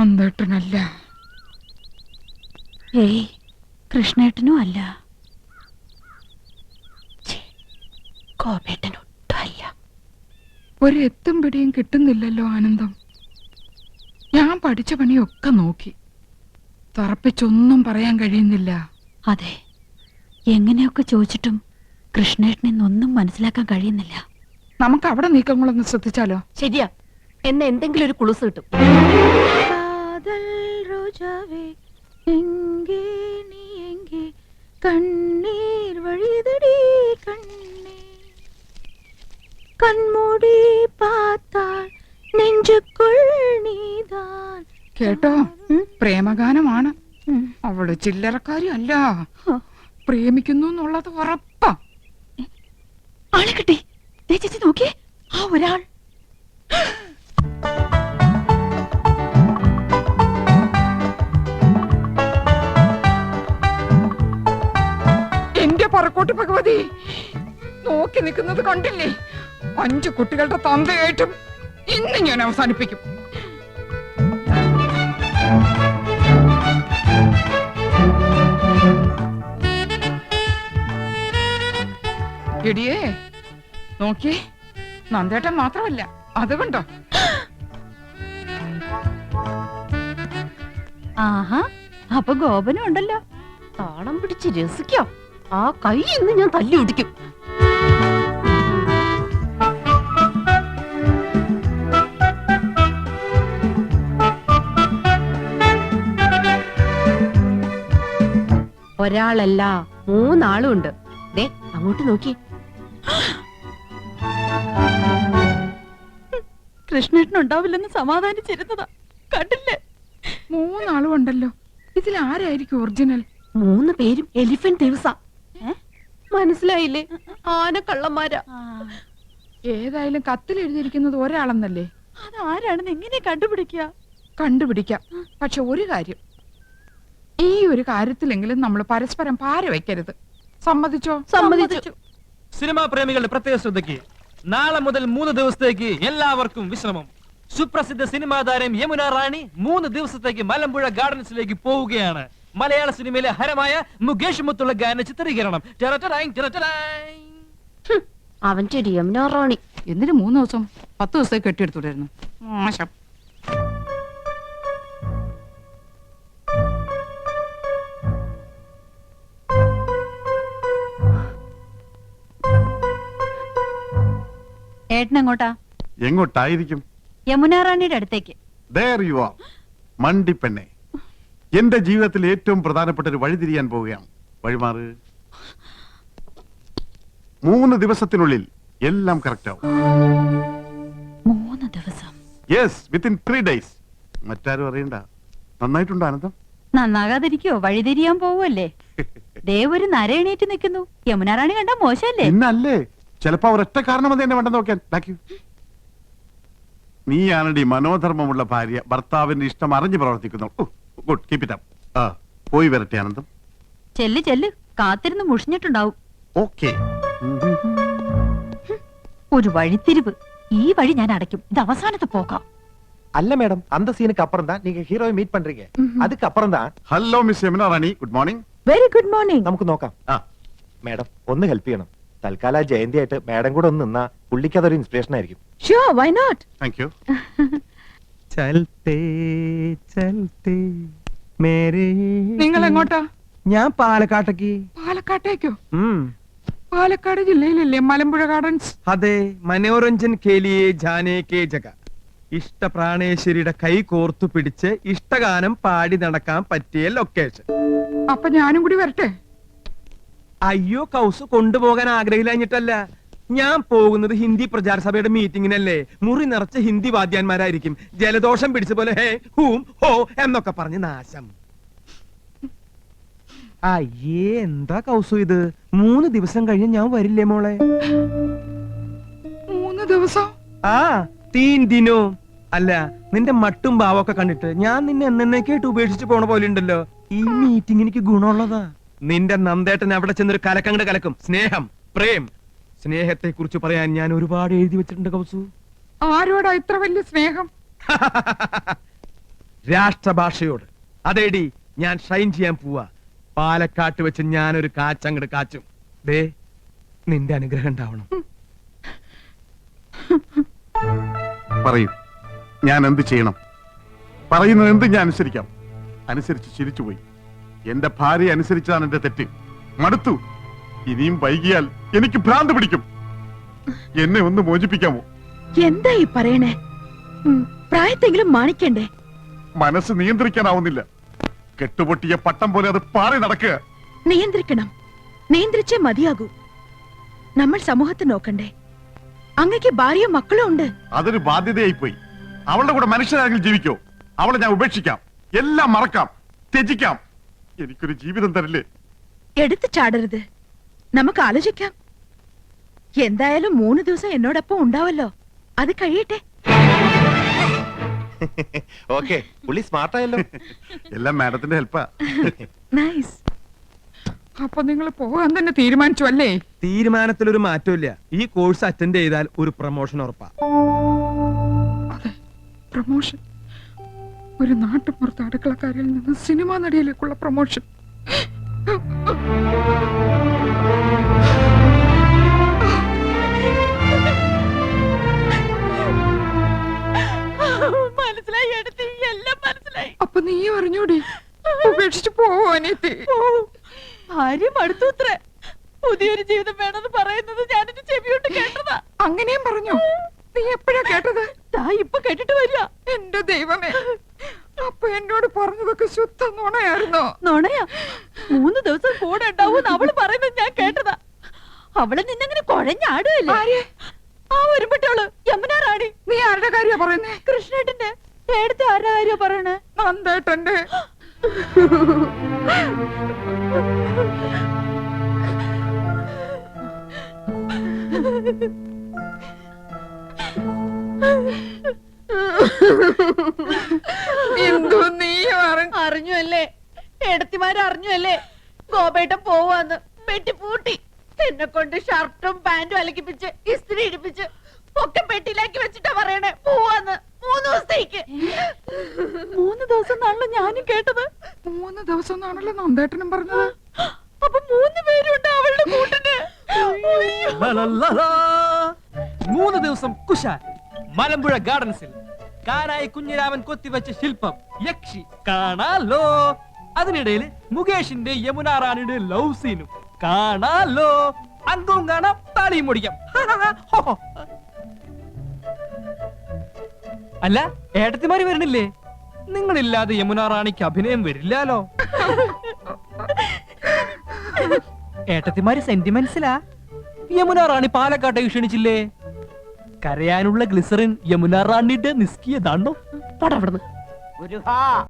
നന്ദേട്ടനല്ല. ഏയ്, കൃഷ്ണേട്ടനും അല്ല. കോപേട്ടനൊട്ടും അല്ല. ഒരു എത്തും പിടിയും കിട്ടുന്നില്ലല്ലോ ആനന്ദം. ഞാൻ പഠിച്ച പണിയൊക്കെ നോക്കി, തറപ്പിച്ചൊന്നും പറയാൻ കഴിയുന്നില്ല. അതെ, എങ്ങനെയൊക്കെ ചോദിച്ചിട്ടും കൃഷ്ണേട്ടനെന്നൊന്നും മനസ്സിലാക്കാൻ കഴിയുന്നില്ല. നമുക്ക് അവിടെ നീക്കങ്ങളൊന്ന് ശ്രദ്ധിച്ചാലോ? ശരിയാ, എന്നെ എന്തെങ്കിലും ഒരു കുളുസ് കിട്ടും. കണ്ണീർ വഴിതടി കണ്ണേ, കൺമൂടി പാത്താൽ നെഞ്ചുക്കുൾ നീതാൻ. കേട്ടോ, പ്രേമഗാനമാണ്. അവള് ചില്ലറക്കാരി അല്ല, പ്രേമിക്കുന്നു എന്നുള്ളത് ഉറപ്പാ. ആളെ കിട്ടി. ചേച്ചി നോക്കിയേ, ആ ഒരാൾ. എന്റെ പറക്കോട്ട് ഭഗവതി, നോക്കി നിൽക്കുന്നത് കണ്ടില്ലേ? 5 കുട്ടികളുടെ തന്തയായിട്ടും ഇന്ന് ഞാൻ അവസാനിപ്പിക്കും. എടിയേ, നോക്കിയേ, നന്ദേട്ടൻ മാത്രമല്ല, അത് കണ്ടോ? ആഹാ, അപ്പൊ ഗോപനും ഉണ്ടല്ലോ. താളം പിടിച്ച് രസിക്കാം. ആ കൈ ഇന്ന് ഞാൻ തല്ലി ഒടിക്കും. ഒരാളല്ല, 3 ആളും ഉണ്ട്. ദേ അങ്ങോട്ട് നോക്കി. കൃഷ്ണേട്ടൻ ഉണ്ടാവില്ലെന്ന് സമാധാനിച്ചിരുന്നതാ, കണ്ടില്ലേ? 3 ആളും ഉണ്ടല്ലോ. ഇതിൽ ആരായിരിക്കും ഒറിജിനൽ? 3 പേരും എലിഫന്റ് ദിവസ. മനസ്സിലായില്ലേ? ആനക്കള്ളന്മാരാ. ഏതായാലും കത്തിൽ എഴുതിയിരിക്കുന്നത് ഒരാളെന്നല്ലേ? അതാരാണെന്ന് എങ്ങനെ കണ്ടുപിടിക്കുക? കണ്ടുപിടിക്കാം. പക്ഷെ ഒരു കാര്യം, ഈ ഒരു കാര്യത്തിലെങ്കിലും നമ്മൾ പരസ്പരം പാര വയ്ക്കരുത്. സമ്മതിച്ചോ? സമ്മതിച്ചു. സിനിമാ പ്രേമികളുടെ പ്രത്യേക ശ്രദ്ധയ്ക്ക് നാളെ മുതൽ 3 ദിവസത്തേക്ക് എല്ലാവർക്കും വിശ്രമം. സുപ്രസിദ്ധ സിനിമാ താരം യമുന റാണി 3 ദിവസത്തേക്ക് മലമ്പുഴ ഗാർഡൻസിലേക്ക് പോവുകയാണ്. മലയാള സിനിമയിലെ ഹരമായ മുകേഷ് മുത്തുള്ള ഗാന ചിത്രീകരണം. അവന്റെ യമുന റാണി എന്നിട്ട് 3 ദിവസം 10 ദിവസത്തേക്ക് കെട്ടിയെടുത്തുണ്ടായിരുന്നു. മോശം. ഏട്ടൻ എങ്ങോട്ടാ? എങ്ങോട്ടായിരിക്കും? യമുന റാണിയുടെ അടുത്തേക്ക്. There you are, മണ്ടിപ്പെണ്ണെ. എന്റെ ജീവിതത്തിൽ ഏറ്റവും പ്രധാനപ്പെട്ട ഒരു വഴി തിരിയാൻ പോവുകയാണ്. വഴിമാറ്. 3 ദിവസത്തിനുള്ളിൽ എല്ലാം കറക്റ്റ് ആവും. 3 ദിവസം? Yes, within 3 days. മറ്റാരും അറിയണ്ട. നന്നായിട്ടുണ്ടോ ആനന്ദം? നന്നാകാതിരിക്കോ? വഴിതിരിയാൻ പോവല്ലേ? ദേവൊരു നരയണീറ്റ് നിൽക്കുന്നു. യമുന റാണി കണ്ട മോശല്ലേ? ഇന്നല്ലേ, ചിലപ്പോ ഒരൊറ്റ കാരണം അത് എന്നെ വേണ്ട നോക്കാൻ. നീയാണടി മനോധർമ്മമുള്ള ഭാര്യ, ഭർത്താവിന്റെ ഇഷ്ടം അറിഞ്ഞു പ്രവർത്തിക്കുന്നു. Good, keep it up. പോയി വരട്ടെ ആനന്ദം. ചെല്ല് ചെല്ല്, കാത്തിരുന്ന് മുഷിഞ്ഞിട്ടുണ്ടാവും. ഓക്കേ. ഒരു വഴിത്തിരിവ്. ഈ വഴി ഞാൻ അടയ്ക്കും. ഇത് അവസാനത്തെ പോക്കാം. அல்ல மேடம், அந்த சீனுக்கு அப்புறம் தான் நீங்க ஹீரோவை மீட் பண்றீங்க. அதுக்கு அப்புறம் தான். Hello miss Yamuna Rani, good morning. Very good morning. നമുക്ക് നോക്കാം. മേഡം ഒന്ന് ഹെൽപ്പ് ചെയ്യണം. തൽക്കാല ജയന്തി ആയിട്ട് മേഡം കൂടെ ഒന്ന് നിന്നാ പുള്ളിക്ക് അതൊരു ഇൻസ്പിറേഷൻ ആയിരിക്കും. Sure, why not? Thank you. ചൽത്തേ ചൽത്തേ മേരേ. നിങ്ങൾ എങ്ങോട്ടാ? ഞാൻ പാലക്കാട്ടേക്ക്. പാലക്കാട്ടേക്കോ? പാലക്കാട് ജില്ലയിലല്ലേ മലമ്പുഴ ഗാർഡൻസ്? അതെ, മനോരഞ്ജൻ കേലിയെ ജാനേ കേ ജഗ. ഇഷ്ടപ്രാണേശ്വരിയുടെ കൈ കോർത്തു പിടിച്ച് ഇഷ്ടഗാനം പാടി നടക്കാൻ പറ്റിയ ലൊക്കേഷൻ. അപ്പൊ ഞാനും കൂടി വരട്ടെ? അയ്യോ, കൗസ് കൊണ്ടുപോകാൻ ആഗ്രഹിച്ചിട്ടല്ല. ഞാൻ പോകുന്നത് ഹിന്ദി പ്രചാര സഭയുടെ മീറ്റിങ്ങിനല്ലേ. മുറി നിറച്ച ഹിന്ദി വാദ്യാന്മാരായിരിക്കും. ജലദോഷം പിടിച്ച പോലെ ഹേ ഹൂം ഹോ എന്നൊക്കെ പറഞ്ഞ് നാശം. അയ്യേ, എന്താ കൗസു ഇത്? 3 ദിവസം കഴിഞ്ഞ് ഞാൻ വരില്ലേ മോളെ? 3 ദിവസം? ആ, 3 ദിനോ. അല്ല, നിന്റെ മട്ടും ഭാവമൊക്കെ കണ്ടിട്ട് ഞാൻ നിന്നെ എന്നേക്കായിട്ട് ഉപേക്ഷിച്ച് പോണ പോലെ ഉണ്ടല്ലോ. ഈ മീറ്റിംഗ് എനിക്ക് ഗുണമുള്ളതാ. നിന്റെ നന്ദേട്ടൻ അവിടെ ചെന്നൊരു കലക്കങ്ങട് കലക്കും. സ്നേഹം, പ്രേം, സ്നേഹത്തെ കുറിച്ച് പറയാൻ ഞാൻ ഒരുപാട് എഴുതി വെച്ചിട്ടുണ്ട് കൗസു. ആരോടാ ഇത്ര വലിയ സ്നേഹം? രാഷ്ട്രഭാഷയോട്. അതേടി ഞാൻ ഷൈൻ ചെയ്യാൻ പോവാ. പാലക്കാട്ട് വെച്ച് ഞാനൊരു കാച്ചങ്ങട് കാച്ചും. ദേ നിന്റെ അനുഗ്രഹം ഉണ്ടാവണം. പറയൂ, ഞാൻ എന്ത് ചെയ്യണം? പറയുന്നത് എന്ത് ഞാൻ അനുസരിക്കാം. അനുസരിച്ച് ചിരിച്ചുപോയി. എന്റെ ഭാര്യ അനുസരിച്ചതാണ് എന്റെ തെറ്റ്. മടുത്തു. ഇനിയും വൈകിയാൽ എനിക്ക് ഭ്രാന്ത് പിടിക്കും. എന്നെ ഒന്ന് മോചിപ്പിക്കാമോ? എന്താ ഈ പറയണേ? പ്രായത്തെങ്കിലും മാണിക്കണ്ടേ? മനസ്സ് നിയന്ത്രിക്കാനാവുന്നില്ല. കെട്ടുപൊട്ടിയ പട്ടം പോലെ അത് പാറി നടക്കുക. നിയന്ത്രിക്കണം. നിയന്ത്രിച്ചേ മതിയാകൂ. നമ്മൾ സമൂഹത്തെ നോക്കണ്ടേ? അങ്ങക്ക് ഭാര്യയും മക്കളും ഉണ്ട്. അതൊരു ബാധ്യതയായി പോയി. അവളുടെ കൂടെ മനുഷ്യരാരെങ്കിലും ജീവിക്കോ? അവളെ ഞാൻ ഉപേക്ഷിക്കാം, എല്ലാം മറക്കാം, ത്യജിക്കാം. എനിക്കൊരു ജീവിതം തരില്ലേ? എടുത്തു ചാടരുത്. നമുക്ക് ആലോചിക്കാം. എന്തായാലും 3 ദിവസം എന്നോടൊപ്പം ഉണ്ടാവല്ലോ. അത് കഴിയട്ടെ. ഓക്കെ, പുള്ളി സ്മാർട്ടായല്ലോ. എല്ലാം മാഡത്തിന്റെ ഹെൽപ്പാ. നൈസ്. അപ്പൊ നിങ്ങൾ പോകാൻ തന്നെ തീരുമാനിച്ചു അല്ലേ? തീരുമാനത്തിലൊരു മാറ്റമില്ല. ഈ കോഴ്സ് അറ്റൻഡ് ചെയ്താൽ ഒരു പ്രൊമോഷൻ ഉറപ്പാ. അതെ, പ്രൊമോഷൻ. ഒരു നാട്ടുപുറത്ത് അടുക്കളക്കാരിൽ നിന്ന് സിനിമാ നടിയിലേക്കുള്ള പ്രൊമോഷൻ. മനസ്സിലായി എടുത്തി, എല്ലാം മനസ്സിലായി. അപ്പൊ നീ അറിഞ്ഞൂടി? ഉപേക്ഷിച്ചു പോവോ അനിയത്തി? ഭാര്യ മടുത്തൂത്രേ. പുതിയൊരു ജീവിതം വേണമെന്ന് പറയുന്നത് ഞാനെന്റെ ചെവിയോട്ട് കേട്ടതാ. അങ്ങനെയും പറഞ്ഞു? നീ എപ്പോഴാ കേട്ടത്? ഇപ്പൊ കേട്ടിട്ട് വരിക. എന്റെ ദൈവമേ, അപ്പൊ എന്നോട് പറഞ്ഞതൊക്കെ ശുദ്ധ നുണയായിരുന്നോ? നുണയാ? 3 ദിവസം കൂടെ ഉണ്ടാവും അവള് പറയുന്നത് ഞാൻ കേട്ടതാ. അവള് നിന്നങ്ങനെ കുഴഞ്ഞാടുകയല്ലേ? ആരെ? ആ വരുമ്പട്ടോള് യമുന റാണി. നീ ആരുടെ കാര്യ പറയുന്നേ? കൃഷ്ണേട്ടന്റെ. എടുത്ത് ആരുടെ കാര്യ പറയണേ? നന്ദേട്ടന്റെ. എന്തോ നീ അറിഞ്ഞു അല്ലേ? എടുത്തിമാരറിഞ്ഞു അല്ലേ? ഗോപേട്ടൻ പോവാന്ന് പെട്ടി പൂട്ടി. എന്നെ കൊണ്ട് ഷർട്ടും പാന്റും അലക്കിപ്പിച്ച് ഇസ്തിരി ഇടിപ്പിച്ച് ഒക്കെ പെട്ടിയിലാക്കി വെച്ചിട്ടാ പറയണേ പോവാന്ന്. 3 ദിവസത്തേക്ക്. 3 ദിവസം എന്നാണല്ലോ ഞാനും കേട്ടത്. 3 ദിവസം എന്നാണല്ലോ നന്ദേട്ടനും പറഞ്ഞത്. അപ്പൊ 3 പേരുണ്ട് അവളുടെ കൂട്ടിന്. 3 ദിവസം കുശാൽ മലമ്പുഴ ഗാർഡൻസിൽ കാനായി കുഞ്ഞിരാമൻ കൊത്തിവെച്ച ശില്പം യക്ഷി കാണാലോ. അതിനിടയിൽ മുകേഷിന്റെ യമുന റാണിയുടെ ലവ് സീനും കാണാലോ. അന്തവും കാണാം, താളിയും മുടിക്കാം. അല്ല, ഏട്ടത്തിമാര് വരണില്ലേ? നിങ്ങളില്ലാതെ യമുന റാണിക്ക് അഭിനയം വരില്ലാലോ. ഏട്ടത്തിമാര് സെന്റിമെന്റ്സിലാ. യമുന റാണി പാലക്കാട്ടേക്ക് ക്ഷണിച്ചില്ലേ? കരയാനുള്ള ഗ്ലിസറിൻ യമുന റാണിയുടെ നിസ്കിയതാണോ? പടവിടുന്ന്